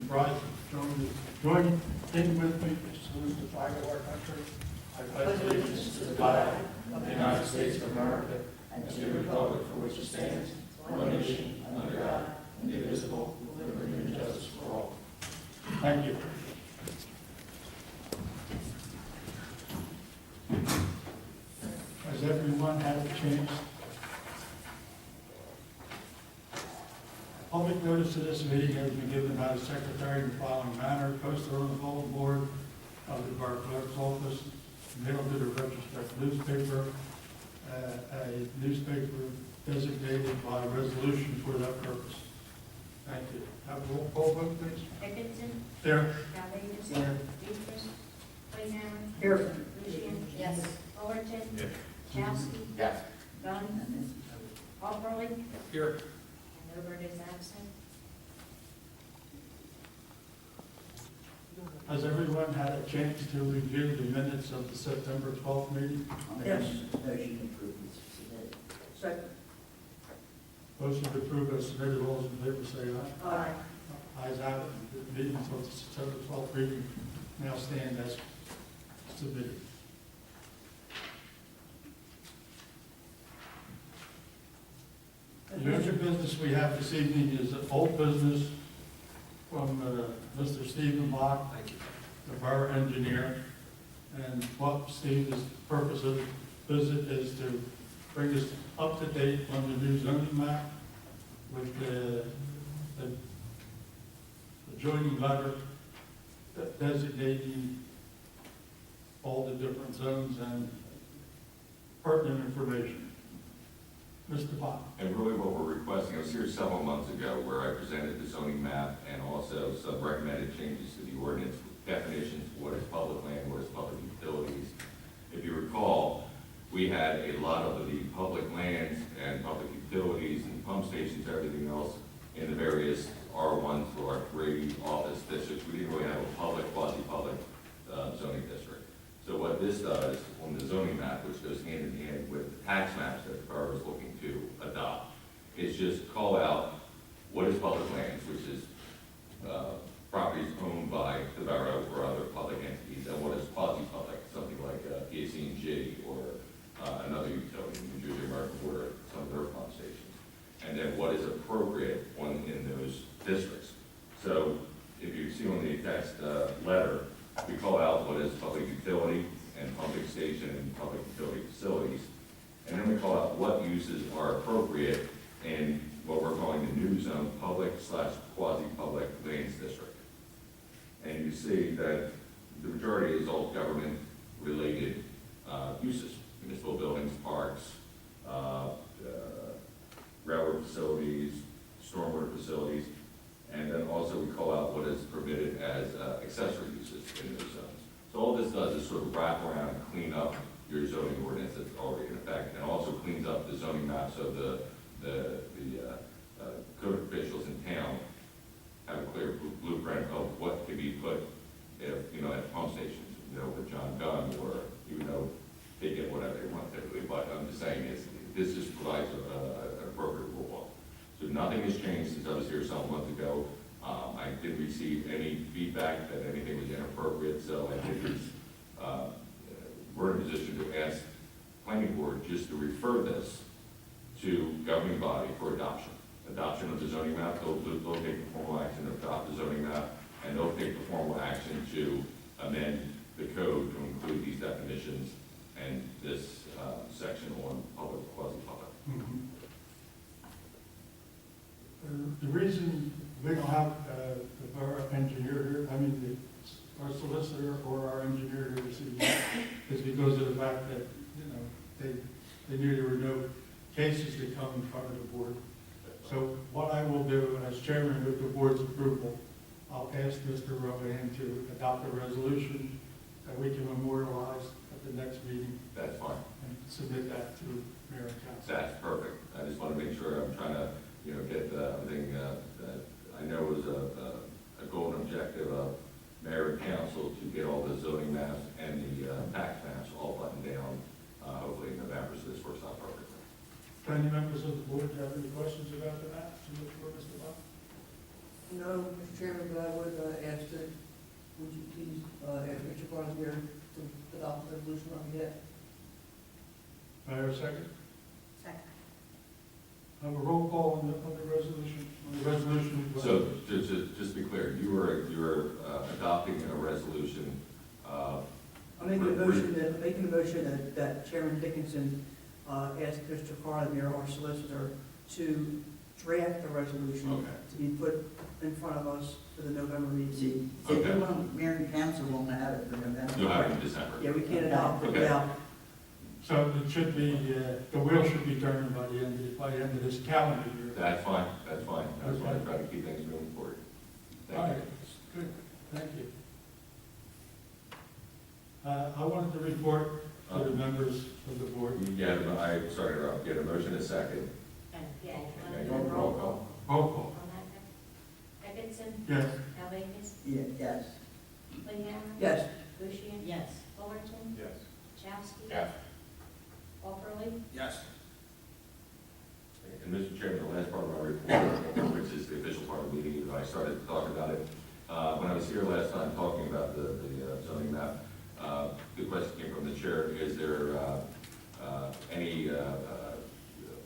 Rise and join in with me to salute the flag of our country. I pledge allegiance to the flag of the United States of America and to the republic for which it stands, one nation, under God, indivisible, with liberty and justice for all. Thank you. Has everyone had a chance? Public notice of this meeting has been given by the secretary in the following manner: posted on the bulletin board of the borough clerk's office, mailed to the registered newspaper, a newspaper designated by resolution for that purpose. Thank you. Have a roll call vote, please. Dickinson. Here. Valdez. Here. Dumas. Playhammer. Here. Lucian. Yes. Fullerton. Yes. Chowski. Yes. Dunn. Walperly. Here. And Obert is absent. Has everyone had a chance to review the minutes of the September 12th meeting? Yes. Motion improvements submitted. Second. Motion to approve as submitted. All those in favor say aye. Aye. Ayes have it. The meetings of the September 12th meeting now stand as submitted. The other business we have this evening is old business from Mr. Stephen Bach, the borough engineer. And what Steve's purpose of the visit is to bring us up to date on the new zoning map with the adjoining letter designating all the different zones and pertinent information. Mr. Bach. And really what we're requesting, I was here several months ago where I presented the zoning map and also some recommended changes to the ordinance, definitions, what is public land, what is public utilities. If you recall, we had a lot of the public lands and public utilities and pump stations, everything else in the various R1 to R3 office districts. We didn't really have a public, quasi-public zoning district. So what this does on the zoning map, which goes hand in hand with the tax maps that the borough is looking to adopt, is just call out what is public lands, which is properties owned by the borough or other public entities, and what is quasi-public, something like PSE&G or another utility, New Jersey American Water, some of their pump stations. And then what is appropriate in those districts. So if you see on the attached letter, we call out what is public utility and pumping station and public utility facilities. And then we call out what uses are appropriate in what we're calling the new zone, public/quasi-public lands district. And you see that the majority is all government-related uses, municipal buildings, parks, railroad facilities, stormwater facilities, and then also we call out what is permitted as accessory uses in those zones. So all this does is sort of wrap around and clean up your zoning ordinance that's already in effect, and also cleans up the zoning maps of the code officials in town have a clear blueprint of what can be put if, at pump stations, with John Gunn, or even though they get whatever they want typically, but I'm just saying is, this just provides an appropriate rule book. So nothing has changed since I was here some months ago. I didn't receive any feedback that anything was inappropriate, so I think we're in a position to ask planning board just to refer this to governing body for adoption. Adoption of the zoning map, they'll take the formal action to adopt the zoning map, and they'll take the formal action to amend the code to include these definitions and this section on public, quasi-public. Mhm. The reason we don't have the borough engineer here, our solicitor or our engineer here this evening, is because of the fact that, they knew there were no cases that come in front of the board. So what I will do, as chairman with the board's approval, I'll ask Mr. Rowan to adopt a resolution that we can memorialize at the next meeting That's fine. and submit that to mayor and council. That's perfect. I just want to make sure I'm trying to, get everything that I know is a goal and objective of mayor and council to get all the zoning maps and the tax maps all buttoned down, hopefully in November, so this works out perfectly. Do any members of the board have any questions about the map? Mr. Bach? No, Mr. Chairman, but I would ask that, would you please ask Mr. Barnes here to adopt the resolution on behalf? May I have a second? Second. Have a roll call on the resolution. So, just to be clear, you are adopting a resolution, I'm making a motion that Chairman Dickinson ask Mr. Carlemere, our solicitor, to draft a resolution Okay. to be put in front of us for the November meeting. See, Okay. they won't, Mayor and Council won't have it for November. you'll have it in December. Yeah, we can't adopt it Okay. without, So it should be, the wheel should be turning by the end of this calendar year. That's fine, that's fine. That's why I try to keep things moving forward. All Thank right, you. good, thank you. I wanted to report to the members of the board. Yeah, I, sorry, Rob, get a motion a second. And, yeah, Okay, roll roll call. call. Roll call. On that, Dickinson, Yes. Alvekus, Yes. Playhammer. yes, Bushian. Yes. Fullerton. Yes. Chowski. Yes. Walperly. Yes. And Mr. Chairman, the last part of my report, which is the official part of the meeting, I started to talk about it. When I was here last time talking about the zoning map, the question came from the chair, is there any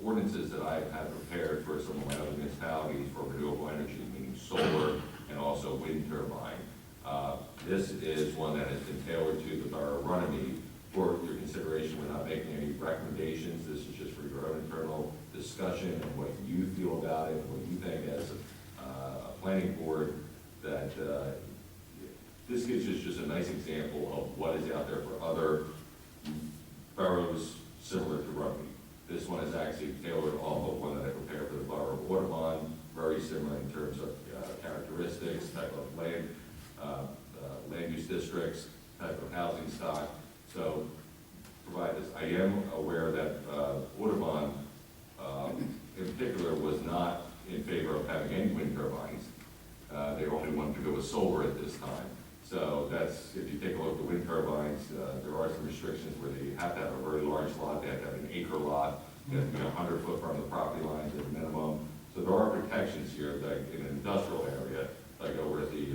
ordinances that I have prepared for some of my other municipalities for renewable energy, meaning solar and also wind turbine? This is one that has been tailored to the borough of Runnymede for your consideration. We're not making any recommendations. This is just for your own internal discussion and what you feel about it, and what you think as a planning board, that this gives us just a nice example of what is out there for other boroughs similar to Runnymede. This one is actually tailored off of one that I prepared for the borough of Audubon, very similar in terms of characteristics, type of land use districts, type of housing stock. So, provide this. I am aware that Audubon, in particular, was not in favor of having any wind turbines. They only wanted to go with solar at this time. So that's, if you take a look at the wind turbines, there are some restrictions where they have to have a very large lot, they have to have an acre lot, they have to be 100 foot from the property lines at the minimum. So there are protections here, like in an industrial area, like over at the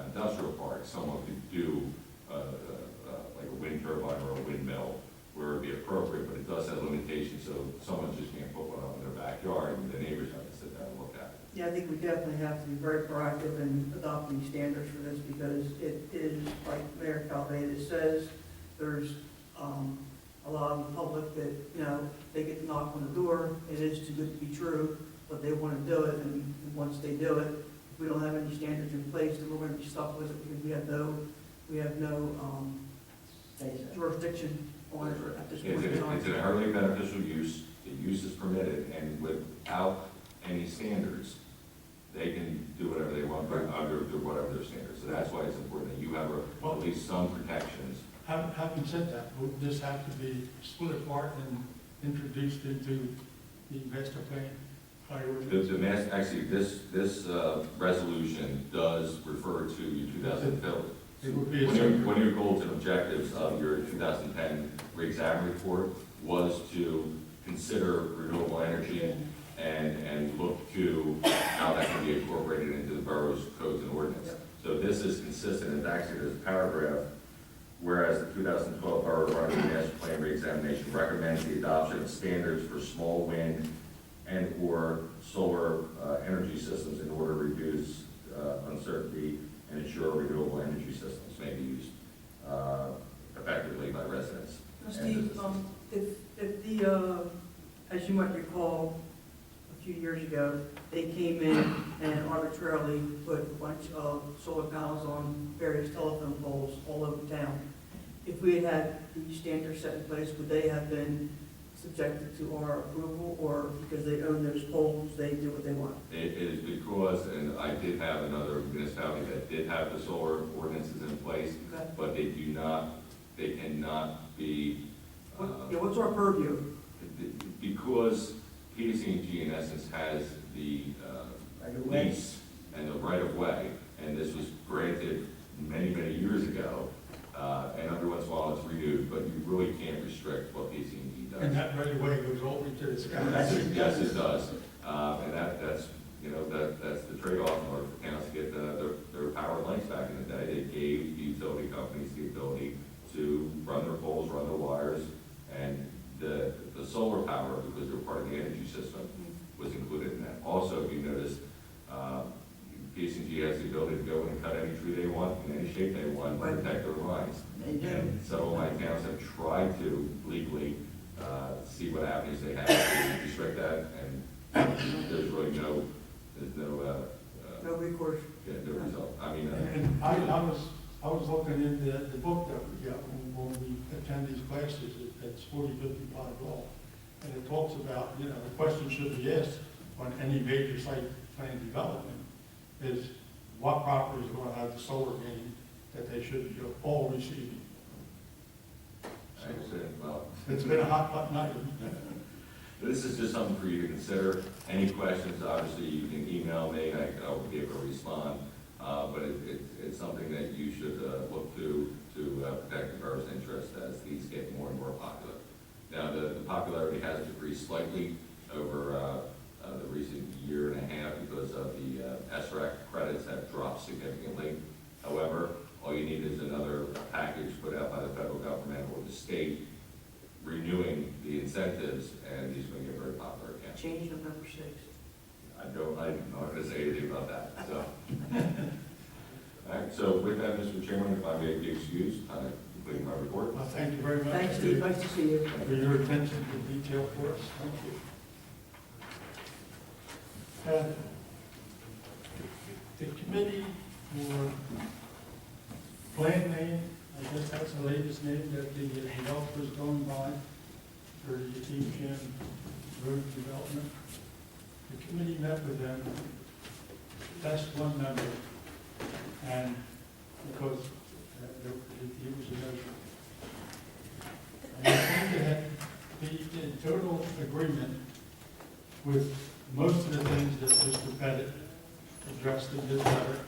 industrial park, someone could do like a wind turbine or a windmill where it'd be appropriate, but it does have limitations, so someone just can't put one up in their backyard, and the neighbors have to sit down and look at it. yeah, I think we definitely have to be very proactive in adopting standards for this, because it is, like Mayor Calveda says, there's a lot of the public that, you know, they get to knock on the door, it is too good to be true, but they want to do it, and once they do it, if we don't have any standards in place, then we're going to be stuck with it, because we have no Say so. jurisdiction on it at this point in It's time. an inherently beneficial use, the use is permitted, and without any standards, they can do whatever they want, but under whatever their standards. So that's why it's important that you have at least some protections. Having said that, would this have to be split apart and introduced into the master plan priorities? Actually, this resolution does refer to your 2010. It would be a One separate, of your goals and objectives of your 2010 re-exam report was to consider renewable energy and look to how that can be incorporated into the borough's codes and ordinance. So this is consistent, and actually there's a paragraph, whereas the 2012 Borough of Runnymede Master Plan Reexamination recommends the adoption of standards for small wind and/or solar energy systems in order to reduce uncertainty and ensure renewable energy systems may be used effectively by residents. Now, Steve, if the, as you might recall, a few years ago, they came in and arbitrarily put a bunch of solar panels on various telephone poles all over town. If we had had these standards set in place, would they have been subjected to our approval, or because they own those poles, they do what they want? It is because, and I did have another municipality that did have the solar ordinances in place, Okay. but they cannot be, Yeah, what's our purview? because PSE&G in essence has the Right away. lease and the right of way, and this was granted many, many years ago, and every once in a while it's renewed, but you really can't restrict what PSE&G does. and that right away goes over to the sky. Yes, it does, and that's the trade-off in order for PG has the ability to go in and cut any tree they want, in any shape they want, to protect their lines. They do. And several of my towns have tried to legally, see what avenues they have to restrict that, and there's really no, No recourse. no result. I mean, And I was looking in the book that we got when we attend these classes, it's 4055 law. And it talks about, you know, the question should be asked on any major site plan development is what property is going to have the solar gain that they should be all receiving. I understand, well, It's been a hot button item. this is just something for you to consider. Any questions, obviously, you can email me, I'll be able to respond. But it's something that you should look to protect the borough's interest as these get more and more popular. Now, the popularity has decreased slightly over the recent year and a half because of the SREC credits have dropped significantly. However, all you need is another package put out by the federal government or the state renewing the incentives, and these are going to get very popular again. Change November 6th. I'm not going to say anything about that, so. All right, so with that, Mr. Chairman, if I may be excused, I'm completing my report. Well, thank you very much. Thanks, Steve, nice to see you. For your attention to detail for us. Thank you. The committee for plan name, I guess that's the latest name that the developer's going by for the East Road development. The committee met with them, that's one member, and because he was a no. And I think that be in total agreement with most of the things that Mr. Pettit addressed in his letter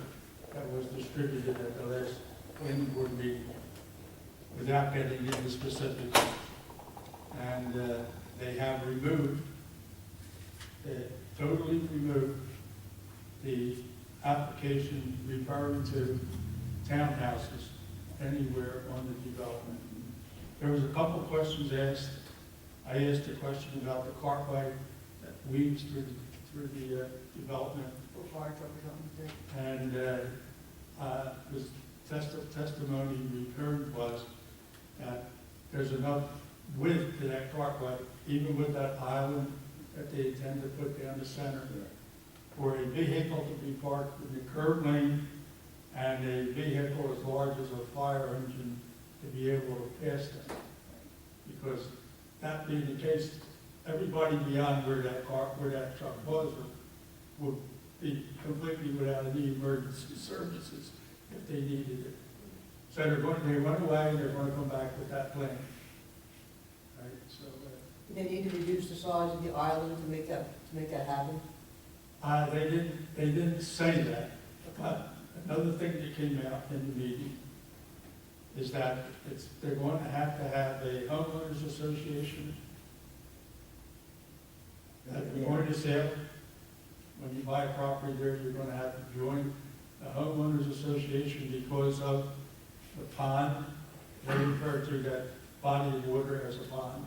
that was distributed at the last planning board meeting, without getting into specifics. And they have removed, totally removed the application referring to townhouses anywhere on the development. There was a couple questions asked. I asked a question about the cartway that weaves through the development. Fire truck or something. And this testimony returned was that there's enough width to that cartway, even with that island that they intend to put down the center, for a vehicle to be parked in the curb lane and a vehicle as large as a fire engine to be able to pass them. Because that being the case, everybody beyond where that truck was would be completely without any emergency services if they needed it. So they went away, they're going to come back with that plan. Right, so, They need to reduce the size of the island to make that happen? they didn't say that. But another thing that came out in the meeting is that they're going to have a homeowners association at the point of sale. When you buy a property there, you're going to have to join the homeowners association because of the pond. They refer to that body of water as a pond.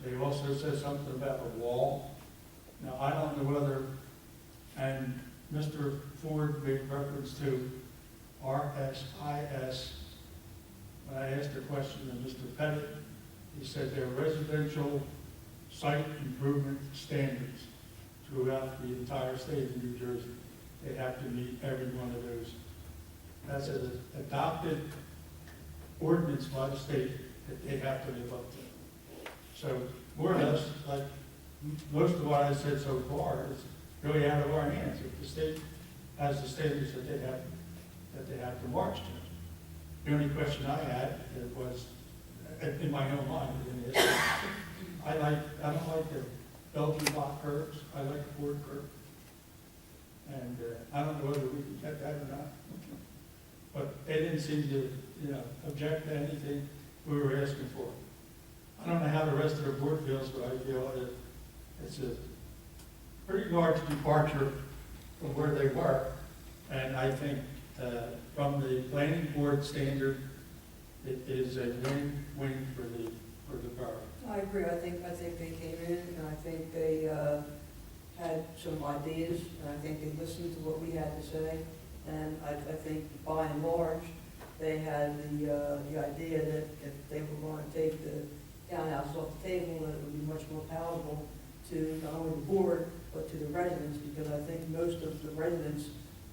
They also said something about a wall. Now, I don't know whether, and Mr. Ford made reference to RSIS. When I asked a question to Mr. Pettit, he said they're residential site improvement standards throughout the entire state of New Jersey. They have to meet every one of those. That's an adopted ordinance by the state that they have to live up to. So more or less, like most of what I said so far is really out of our hands. If the state has the standards that they have to march to. The only question I had was, in my own mind, is I don't like the Belgian block curves. I like the board curve. And I don't know whether we can get that or not. But they didn't seem to, object to anything we were asking for. I don't know how the rest of the board feels, but I feel that it's a pretty large departure from where they were. And I think from the planning board standard, it is a win-win for the borough. I agree. I think they came in and I think they had some ideas, and I think they listened to what we had to say. And I think by and large, they had the idea that if they were going to take the townhouses off the table, that it would be much more palatable to not only the board, but to the residents, because I think most of the residents'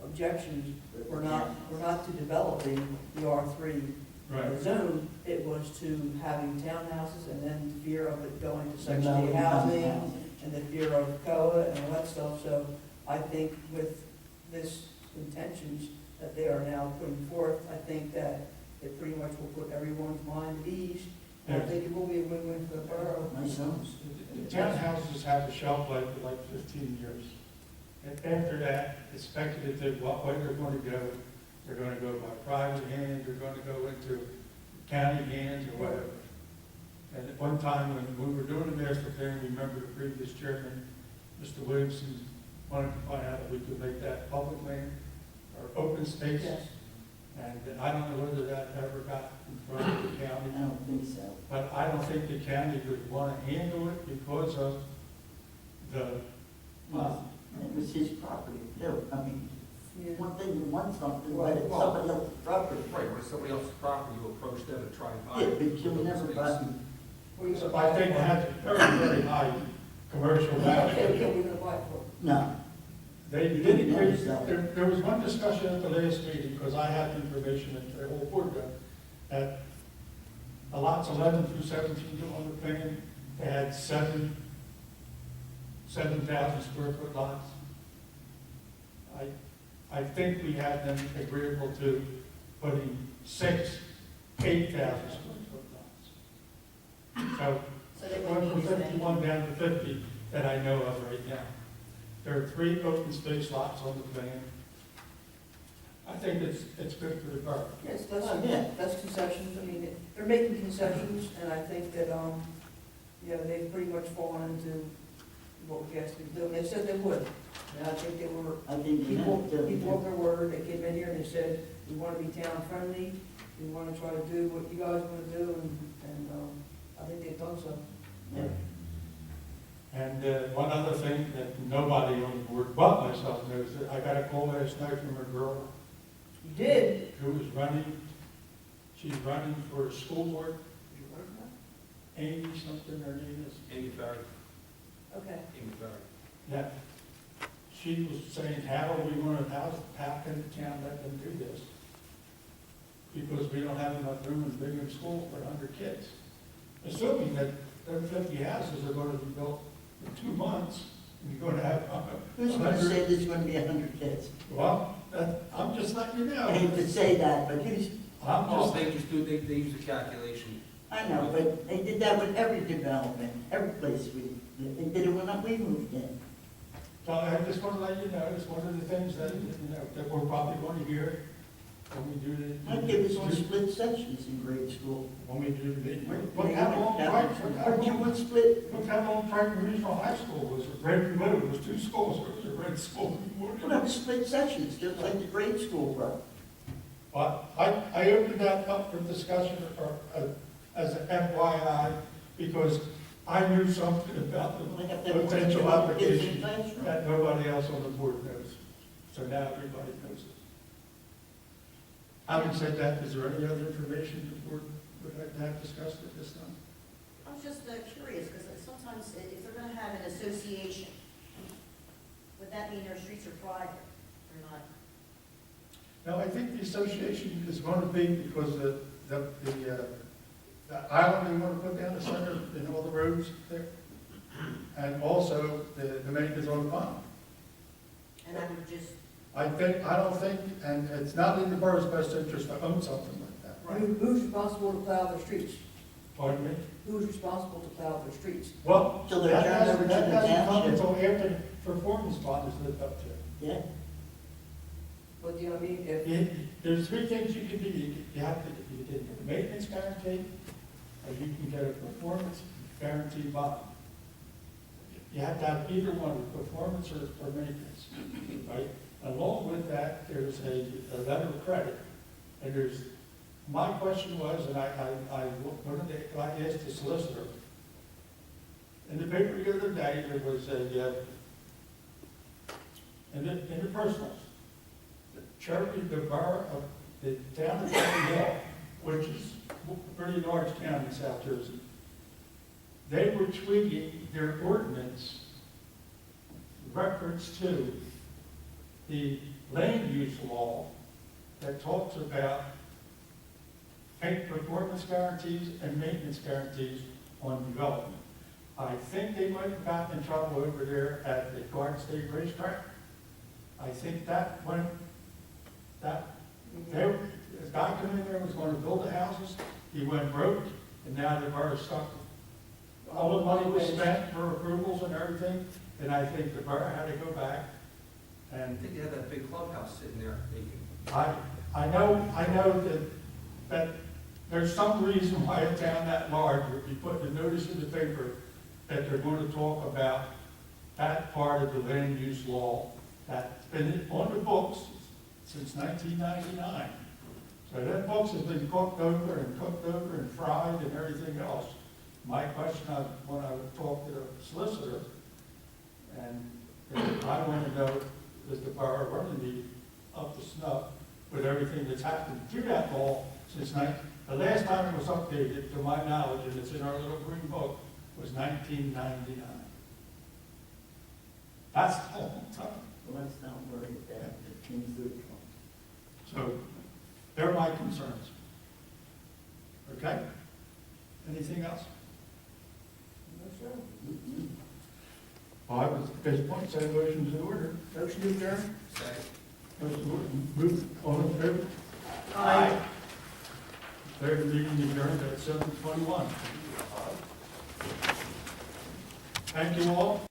objections were not to developing the R3 zone, it was to having townhouses and then the fear of it going to Section 8 housing and the fear of COA and all that stuff. So I think with this intentions that they are now putting forth, I think that it pretty much will put everyone's mind at ease. And I think it will be a win-win for the borough. My sons. The townhouses have a shelf life of like 15 years. And after that, it's speculative what way they're going to go. They're going to go by private hands, they're going to go into county hands or whatever. And at one time when we were doing the master plan, remember the previous chairman, Mr. Williamson, wanted to find out if we could make that public land or open space. Yes. And I don't know whether that ever got in front of the county. I don't think so. But I don't think the county would want to handle it because of the, It was his property too. I mean, Yeah. one thing, you want something, but it's somebody else's property. Right, when it's somebody else's property, you approach them and try and buy Yeah, it. but you'll never buy, so I think it has a very, very high commercial Okay, value. okay, we're gonna buy it for. no. They did agree, there was one discussion at the last meeting, because I had the information that the whole board got, that lots 11 through 17 on the plan, they had 7,000 square foot lots. I think we had them agreeable to putting 6, 8,000 square foot lots. So, So they went wouldn't from use it. 51 down to 50 that I know of right now. There are 3 open space lots on the plan. I think it's good for the borough. Yes, Yeah. that's concessions. I mean, they're making concessions, and I think that, they've pretty much fallen into what we asked them to do. And they said they would. And I think they were, I think you people have to. of their word. They came in here and they said, we want to be town friendly. We want to try to do what you guys want to do, and I think they've done so. Yeah. And one other thing that nobody on the board but myself knows, that I got a call last night from a girl You did? who was she's running for school board, Amy something, her name is. Amy Farrell, Okay. Amy Farrell. Yeah. She was saying, how can the town let them do this? Because we don't have enough room in Brigham School for 100 kids. Assuming that them 50 houses are going to be built in 2 months, and you're going to have Who's going to 100. say there's going to be 100 kids? Well, I'm just letting you I hate know. to say that, but who's, I'm Oh, just, they just do, they use a calculation. I know, but they did that with every development, every place we, they did it when we moved in. so I just want to let you know, it's one of the things that, that we're probably going to hear when we do the. My kid was on split sections in grade school. When we do the, Look look how long, Aren't you on split? look how long Franklin Regional High School was, Red Blue, it was 2 schools, it was a red school. Well, that was split sections, just like the grade school, bro. But I opened that up for discussion as an FYI, because I knew something about They the got that potential one kids in application the classroom. that nobody else on the board knows. So now everybody knows it. Having said that, is there any other information the board would like to have discussed at this time? I was just curious, because sometimes if they're gonna have an association, would that mean their streets are private or not? Now, I think the association is going to be because the island they want to put down the center in all the roads there. And also the maintenance on the pond. And I would just, I don't think, and it's not in the borough's best interest to own something like that. Who's responsible to plow their streets? Pardon me? Who's responsible to plow their streets? Well, So they're that turned over hasn't to the come township. until after the performance bond is lived up to. Yeah, But, you know what I mean, if, There's 3 things you can do. You have to, you can get a maintenance guarantee, or you can get a performance guarantee bond. You have to have either one, performance or maintenance, right? Along with that, there's a letter of credit. And my question was, and I asked the solicitor, in the paper the other day, there was in the personals. The Cherokee, the borough of, the town of Cherry Hill, which is a pretty large county in South Jersey, they were tweaking their ordinance reference to the land use law that talks about performance guarantees and maintenance guarantees on development. I think they might have gotten in trouble over there at the Garden State Racetrack. I think that went, a guy came in there, was going to build the houses, he went broke, and now the borough's stuck. All the money was spent for approvals and everything, and I think the borough had to go back I and think they had that big clubhouse sitting there vacant. I know that there's some reason why a town that large would be putting a notice in the paper that they're going to talk about that part of the land use law that's been on the books since 1999. So that books has been cooked over and fried and everything else. My question, when I would talk to the solicitor, and I want to know, does the borough really be up to snuff with everything that's happened to that law since the last time it was updated, to my knowledge, and it's in our little green book, was 1999. That's a long time. Well, let's not worry about the King's Road. So they're my concerns. Okay? Anything else? No, sir. Well, I was, at this point, say motion's in order. Motion to adjourn? Second. Motion moved, all in favor? Aye. Declare the meeting adjourned at 7:21. Thank you all.